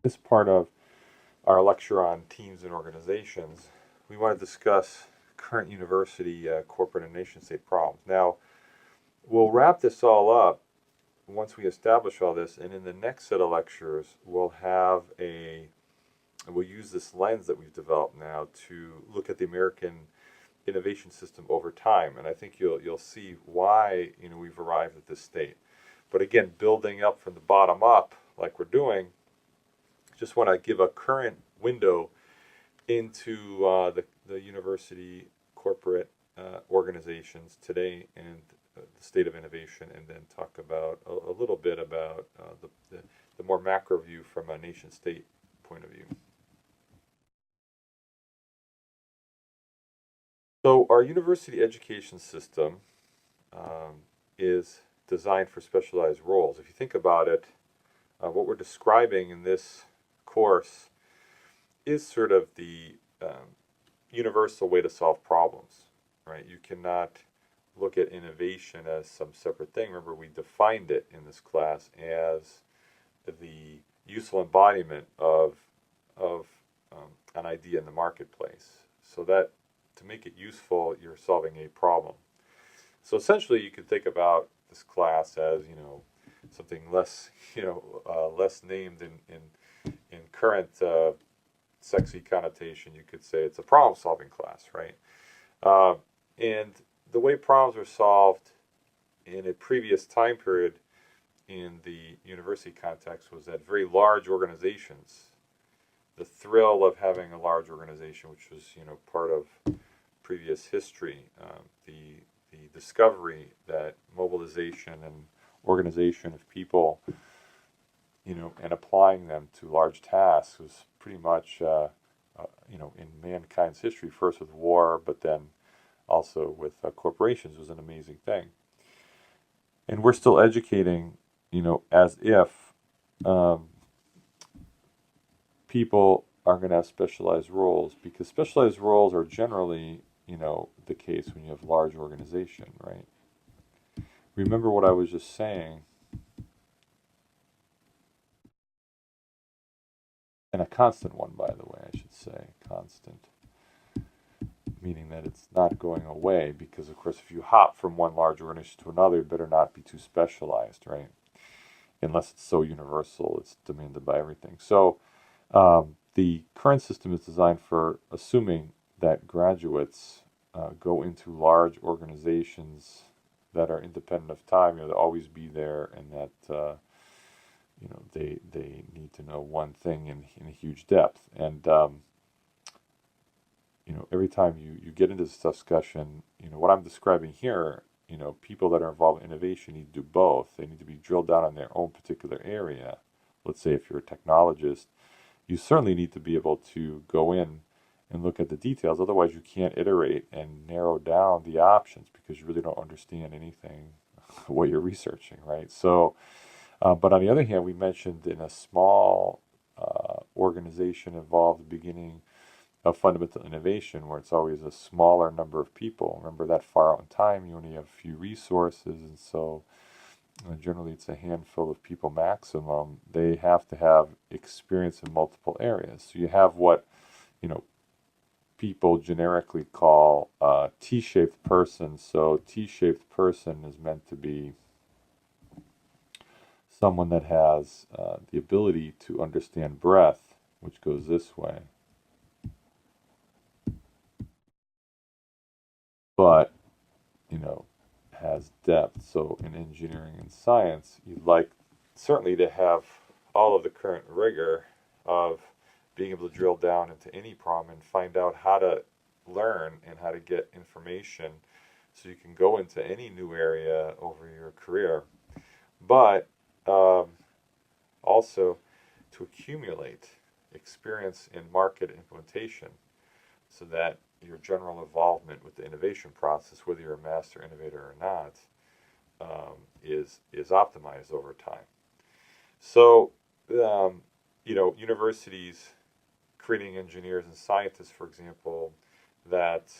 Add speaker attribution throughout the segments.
Speaker 1: This part of our lecture on teams and organizations, we want to discuss current university, corporate, and nation state problems. Now, we'll wrap this all up once we establish all this, and in the next set of lectures, we'll use this lens that we've developed now to look at the American innovation system over time, and I think you'll see why we've arrived at this state. But again, building up from the bottom up, like we're doing, just want to give a current window into the university corporate organizations today and the state of innovation, and then talk about a little bit about the more macro view from a nation state point of view. So our university education system is designed for specialized roles. If you think about it, what we're describing in this course is sort of the universal way to solve problems, right? You cannot look at innovation as some separate thing. Remember, we defined it in this class as the useful embodiment of an idea in the marketplace. So that to make it useful, you're solving a problem. So essentially, you could think about this class as something less less named in current sexy connotation. You could say it's a problem-solving class, right? And the way problems were solved in a previous time period in the university context was that very large organizations, the thrill of having a large organization, which was part of previous history, the discovery that mobilization and organization of people, and applying them to large tasks was pretty much, in mankind's history, first with war, but then also with corporations, was an amazing thing. And we're still educating, as if people are going to have specialized roles, because specialized roles are generally, the case when you have large organization, right? Remember what I was just saying, and a constant one, by the way, I should say, constant, meaning that it's not going away, because of course if you hop from one large organization to another, it better not be too specialized, right? Unless it's so universal, it's demanded by everything. So the current system is designed for assuming that graduates go into large organizations that are independent of time. They'll always be there, and that they need to know one thing in a huge depth. And every time you get into this discussion, what I'm describing here, people that are involved in innovation need to do both. They need to be drilled down on their own particular area. Let's say if you're a technologist, you certainly need to be able to go in and look at the details. Otherwise, you can't iterate and narrow down the options, because you really don't understand anything what you're researching, right? So, but on the other hand, we mentioned in a small organization involved at the beginning of fundamental innovation, where it's always a smaller number of people. Remember, that far out in time, you only have a few resources, and so generally it's a handful of people maximum. They have to have experience in multiple areas. So you have what people generically call T-shaped person. So T-shaped person is meant to be someone that has the ability to understand breadth, which goes this way, but has depth. So in engineering and science, you'd like certainly to have all of the current rigor of being able to drill down into any problem and find out how to learn and how to get information so you can go into any new area over your career. But also to accumulate experience in market implementation, so that your general involvement with the innovation process, whether you're a master innovator or not, is optimized over time. So, universities creating engineers and scientists, for example, that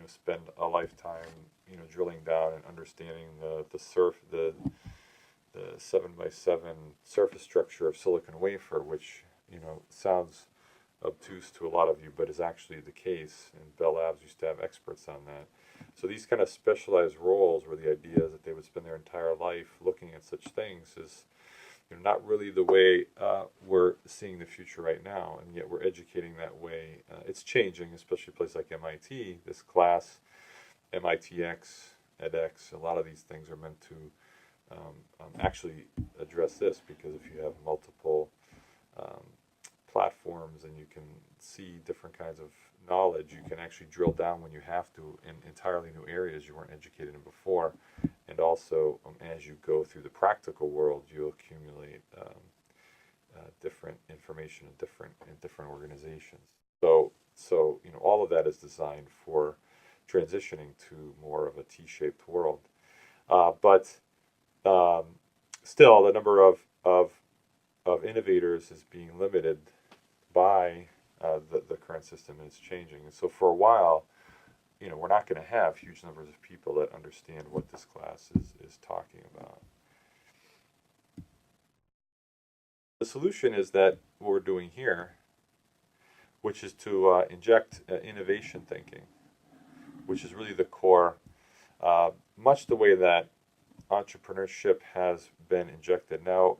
Speaker 1: spend a lifetime drilling down and understanding the the 7x7 surface structure of silicon wafer, which sounds obtuse to a lot of you, but is actually the case. And Bell Labs used to have experts on that. So these kind of specialized roles, where the idea is that they would spend their entire life looking at such things, is not really the way we're seeing the future right now, and yet we're educating that way. It's changing, especially a place like MIT. This class, MITx, edX, a lot of these things are meant to actually address this, because if you have multiple um, platforms and you can see different kinds of knowledge, you can actually drill down when you have to in entirely new areas you weren't educated in before. And also, as you go through the practical world, you'll accumulate different information in different organizations. So all of that is designed for transitioning to more of a T-shaped world. But still, the number of innovators is being limited by the current system, and it's changing. And so for a while, we're not going to have huge numbers of people that understand what this class is talking about. The solution is that what we're doing here, which is to inject innovation thinking, which is really the core, much the way that entrepreneurship has been injected. Now,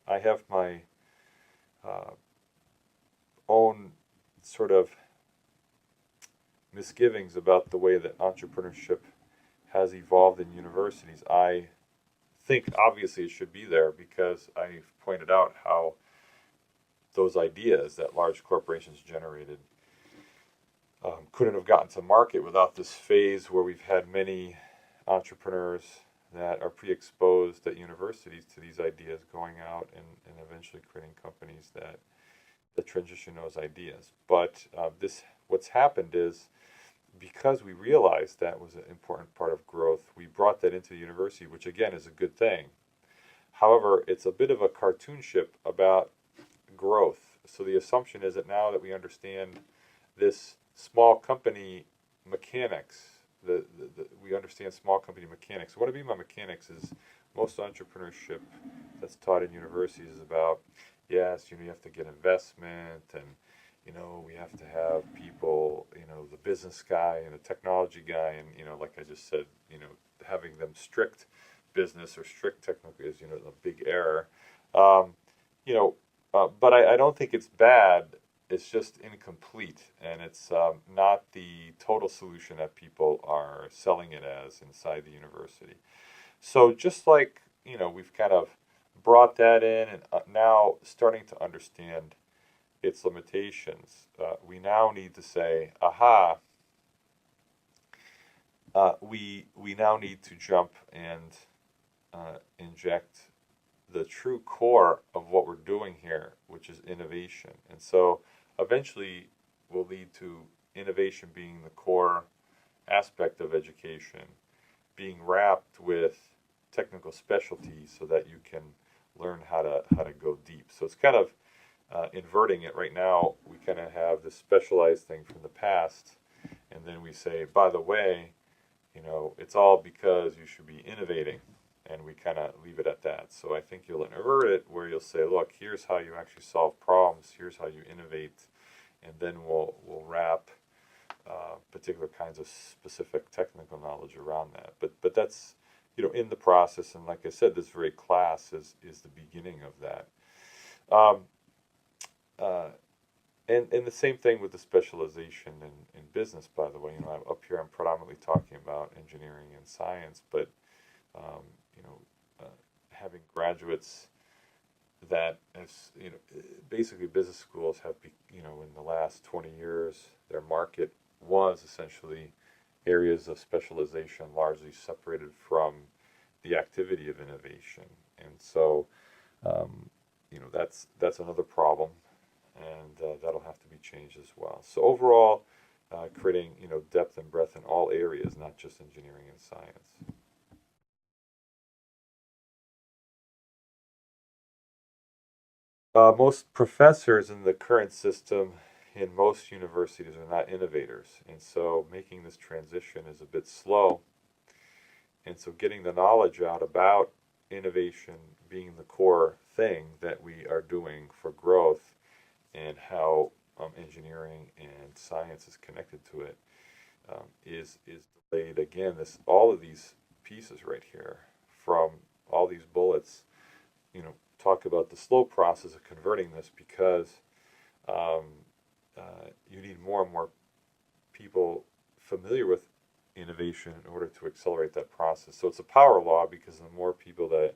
Speaker 1: I have my own sort of misgivings about the way that entrepreneurship has evolved in universities. I think obviously it should be there, because I've pointed out how those ideas that large corporations generated couldn't have gotten to market without this phase where we've had many entrepreneurs that are pre-exposed at universities to these ideas going out and eventually creating companies that transition those ideas. But what's happened is, because we realized that was an important part of growth, we brought that into the university, which again is a good thing. However, it's a bit of a cartoonship about growth. So the assumption is that now that we understand this small company mechanics, we understand small company mechanics. What I mean by mechanics is, most entrepreneurship that's taught in universities is about, yes, you have to get investment, and we have to have people, the business guy and the technology guy, and like I just said, having them strict business or strict technical is a big error. But I don't think it's bad. It's just incomplete, and it's not the total solution that people are selling it as inside the university. So just like we've kind of brought that in, and now starting to understand its limitations, we now need to say, aha, we now need to jump and inject the true core of what we're doing here, which is innovation. And so eventually will lead to innovation being the core aspect of education, being wrapped with technical specialties so that you can learn how to go deep. So it's kind of inverting it. Right now, we kind of have this specialized thing from the past, and then we say, by the way, it's all because you should be innovating, and we kind of leave it at that. So I think you'll invert it, where you'll say, look, here's how you actually solve problems, here's how you innovate, and then we'll wrap particular kinds of specific technical knowledge around that. But that's in the process, and like I said, this very class is the beginning of that. And the same thing with the specialization in business, by the way. Up here I'm predominantly talking about engineering and science, but having graduates that, as basically business schools have, in the last 20 years, their market was essentially areas of specialization largely separated from the activity of innovation. And so, that's another problem, and that'll have to be changed as well. So overall, creating depth and breadth in all areas, not just engineering and science. Most professors in the current system in most universities are not innovators, and so making this transition is a bit slow. And so getting the knowledge out about innovation being the core thing that we are doing for growth, and how engineering and science is connected to it, is delayed. Again, this all of these pieces right here, from all these bullets, talk about the slow process of converting this, because um, you need more and more people familiar with innovation in order to accelerate that process. So it's a power law, because the more people that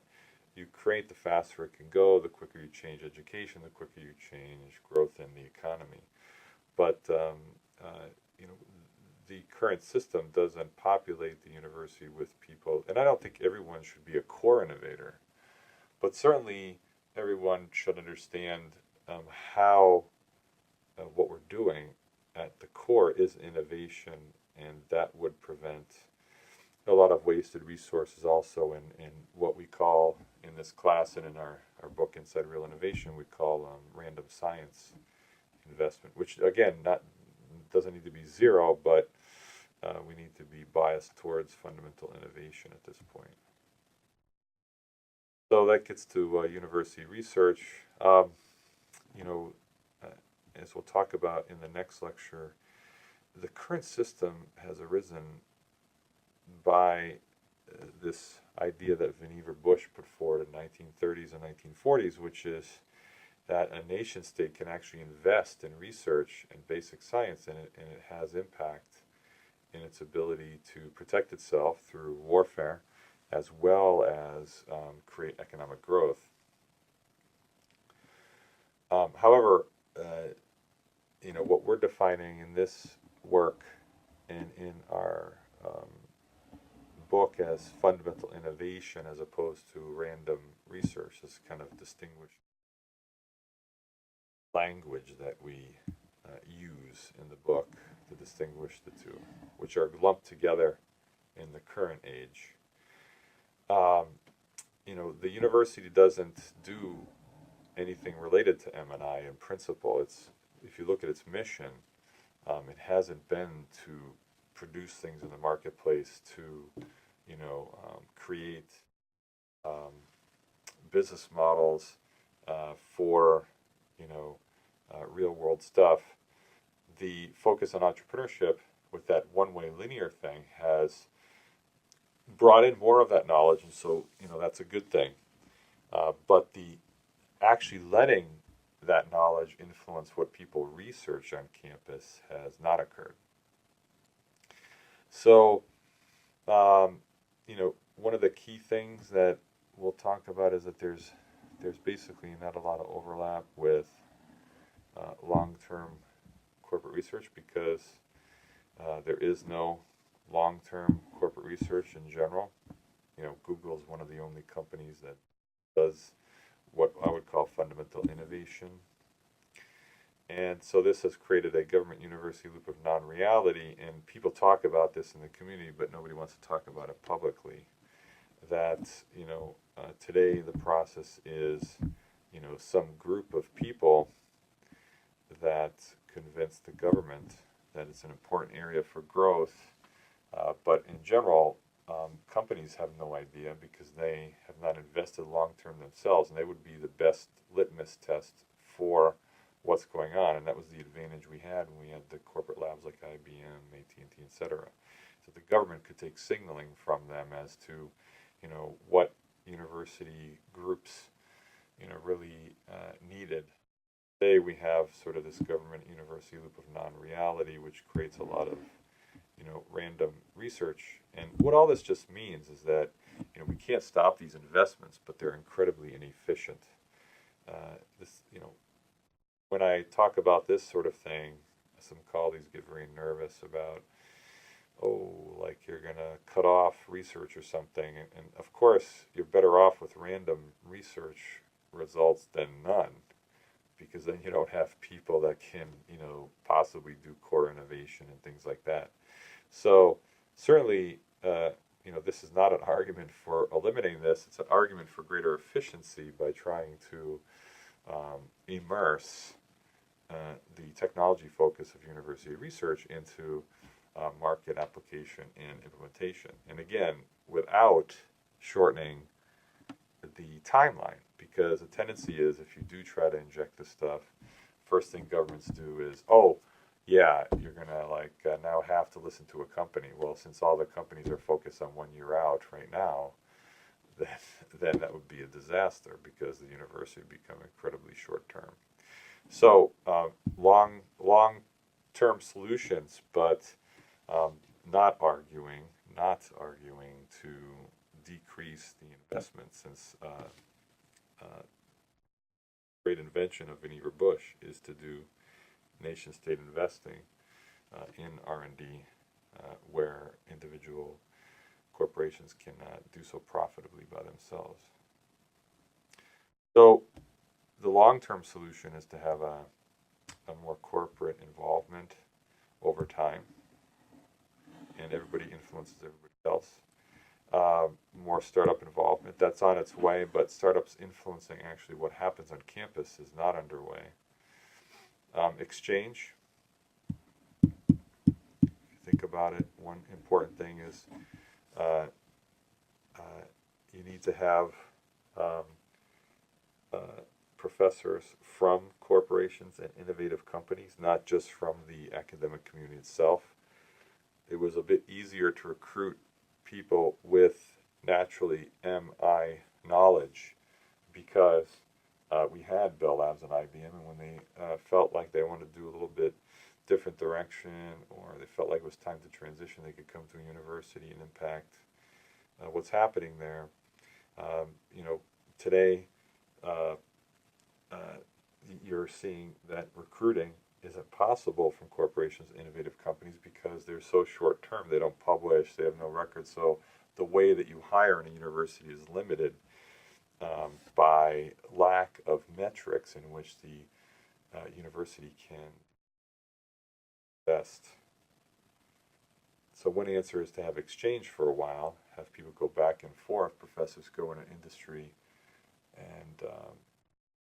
Speaker 1: you create, the faster it can go, the quicker you change education, the quicker you change growth in the economy. But you know, the current system doesn't populate the university with people, and I don't think everyone should be a core innovator, but certainly everyone should understand how what we're doing at the core is innovation, and that would prevent a lot of wasted resources also in what we call in this class and in our book Inside Real Innovation, we call random science investment, which again not doesn't need to be zero, but we need to be biased towards fundamental innovation at this point. So that gets to university research. You know, as we'll talk about in the next lecture, the current system has arisen by this idea that Vannevar Bush put forward in 1930s and 1940s, which is that a nation state can actually invest in research and basic science, and it has impact in its ability to protect itself through warfare, as well as create economic growth. However, what we're defining in this work and in our book as fundamental innovation, as opposed to random research, this kind of distinguished language that we use in the book to distinguish the two, which are lumped together in the current age. The university doesn't do anything related to M&I in principle. If you look at its mission, it hasn't been to produce things in the marketplace, to create business models for real world stuff. The focus on entrepreneurship with that one-way linear thing has brought in more of that knowledge, and so that's a good thing. But the actually letting that knowledge influence what people research on campus has not occurred. So, one of the key things that we'll talk about is that there's basically not a lot of overlap with long-term corporate research, because there is no long-term corporate research in general. Google is one of the only companies that does what I would call fundamental innovation. And so this has created a government-university loop of non-reality, and people talk about this in the community, but nobody wants to talk about it publicly. That, today the process is, some group of people that convince the government that it's an important area for growth, but in general, companies have no idea, because they have not invested long-term themselves, and they would be the best litmus test for what's going on. And that was the advantage we had when we had the corporate labs like IBM, AT&T, etc. So the government could take signaling from them as to, what university groups, really needed. Today we have sort of this government-university loop of non-reality, which creates a lot of random research. And what all this just means is that we can't stop these investments, but they're incredibly inefficient. When I talk about this sort of thing, some colleagues get very nervous about, like you're going to cut off research or something. And of course, you're better off with random research results than none, because then you don't have people that can possibly do core innovation and things like that. So certainly, this is not an argument for eliminating this. It's an argument for greater efficiency by trying to immerse the technology focus of university research into market application and implementation. And again, without shortening the timeline, because the tendency is if you do try to inject this stuff, first thing governments do is, oh, yeah, you're going to now have to listen to a company. Well, since all the companies are focused on 1 year out right now, then that would be a disaster because the university would become incredibly short term. So long-term solutions, but not arguing to decrease the investment, since great invention of Vannevar Bush is to do nation-state investing in R&D, where individual corporations cannot do so profitably by themselves. So the long-term solution is to have a more corporate involvement over time, and everybody influences everybody else. More startup involvement, that's on its way, but startups influencing actually what happens on campus is not underway. Exchange, if you think about it, one important thing is you need to have professors from corporations and innovative companies, not just from the academic community itself. It was a bit easier to recruit people with naturally MI knowledge because we had Bell Labs and IBM, and when they felt like they wanted to do a little bit different direction, or they felt like it was time to transition, they could come to a university and impact what's happening there. Today you're seeing that recruiting isn't possible from corporations and innovative companies because they're so short term. They don't publish, they have no records, so the way that you hire in a university is limited by lack of metrics in which the university can invest. So one answer is to have exchange for a while, have people go back and forth, professors go into industry, and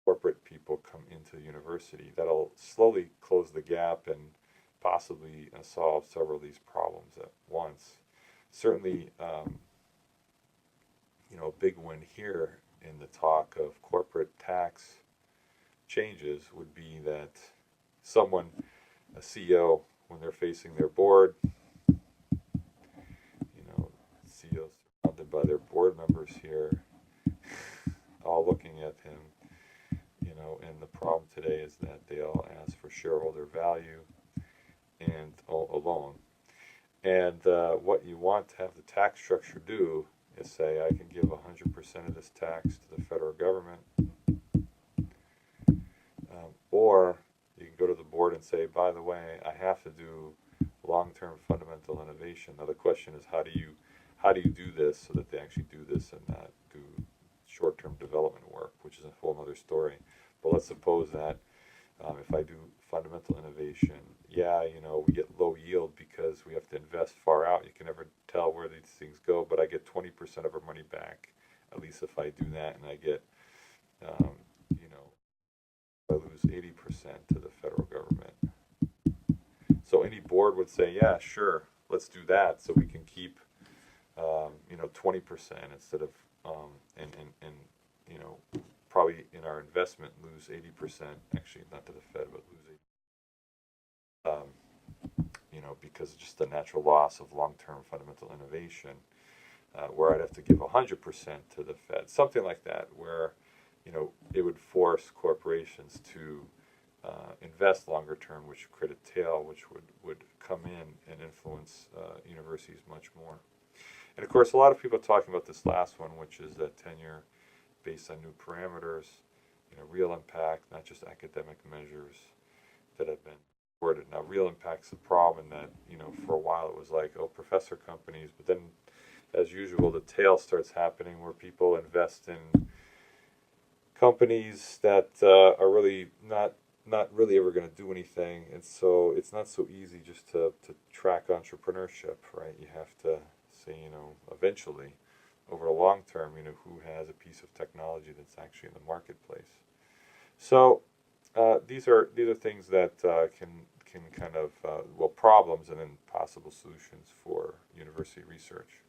Speaker 1: corporate people come into the university. That'll slowly close the gap and possibly solve several of these problems at once. Certainly, a big win here in the talk of corporate tax changes would be that someone, a CEO, when they're facing their board, CEOs surrounded by their board members here, all looking at him, and the problem today is that they all ask for shareholder value and alone. And what you want to have the tax structure do is say, I can give 100% of this tax to the federal government, or you can go to the board and say, by the way, I have to do long-term fundamental innovation. Now the question is, how do you do this so that they actually do this and not do short-term development work, which is a whole other story. But let's suppose that if I do fundamental innovation, we get low yield because we have to invest far out. You can never tell where these things go, but I get 20% of our money back, at least if I do that, and I get, I lose 80% to the federal government. So any board would say, yeah, sure, let's do that so we can keep 20% instead of, probably in our investment lose 80%, actually not to the Fed, but lose 80%, because it's just the natural loss of long-term fundamental innovation, where I'd have to give 100% to the Fed, something like that, where, it would force corporations to invest longer term, which would create a tail, which would come in and influence universities much more. And of course, a lot of people are talking about this last one, which is that tenure based on new parameters, real impact, not just academic measures that have been reported. Now, real impact's the problem in that, for a while it was like, professor companies, but then, as usual, the tail starts happening where people invest in companies that are really not really ever going to do anything, and so it's not so easy just to track entrepreneurship, right? You have to say, eventually, over the long term, who has a piece of technology that's actually in the marketplace. So these are things that can kind of problems and then possible solutions for university research.